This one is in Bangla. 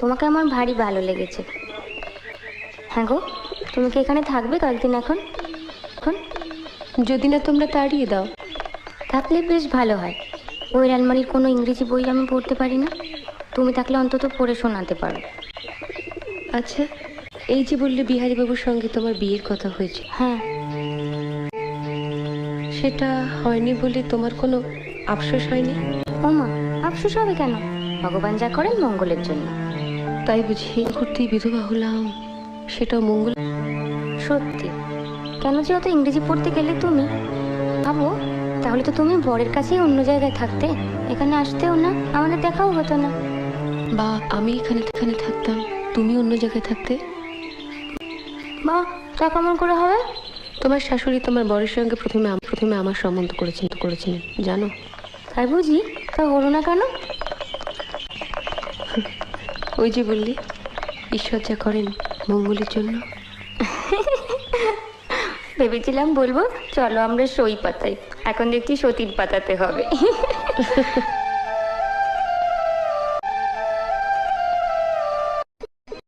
তোমাকে আমার ভারী ভালো লেগেছে। হ্যাঁ গো, তুমি কি এখানে থাকবে কয়েকদিন এখন? এখন যদি না তোমরা তাড়িয়ে দাও। থাকলে বেশ ভালো হয়। ওই আলমারির কোনো ইংরেজি বই আমি পড়তে পারি না, তুমি থাকলে অন্তত পড়ে শোনাতে পারো। আচ্ছা, এই যে বললে বিহারীবাবুর সঙ্গে তোমার বিয়ের কথা হয়েছে, হ্যাঁ, সেটা হয়নি বলে তোমার কোনো আফসোস হয়নি? ওমা, আফসোস হবে কেন? ভগবান যা করেন মঙ্গলের জন্য। তাই বুঝি করতেই বিধবা হলাম, সেটাও মঙ্গল? সত্যি? কেন যে অত ইংরেজি পড়তে গেলে তুমি? ভাবো, তাহলে তো তুমি বরের কাছেই অন্য জায়গায় থাকতে, এখানে আসতেও না, আমাদের দেখাও হতো না। বা আমি এখানে থাকতাম, তুমি অন্য জায়গায় থাকতে। বা তা কেমন করে হবে? তোমার শাশুড়ি তোমার বরের সঙ্গে প্রথমে আমার সম্বন্ধ করেছিলেন জানো? তাই বুঝি? তা হলো না কেন? ওই যে বললি ঈশ্বর যা করেন মঙ্গলের জন্য। ভেবেছিলাম বলবো চলো আমরা সই পাতাই, এখন দেখছি সতীর পাতাতে হবে।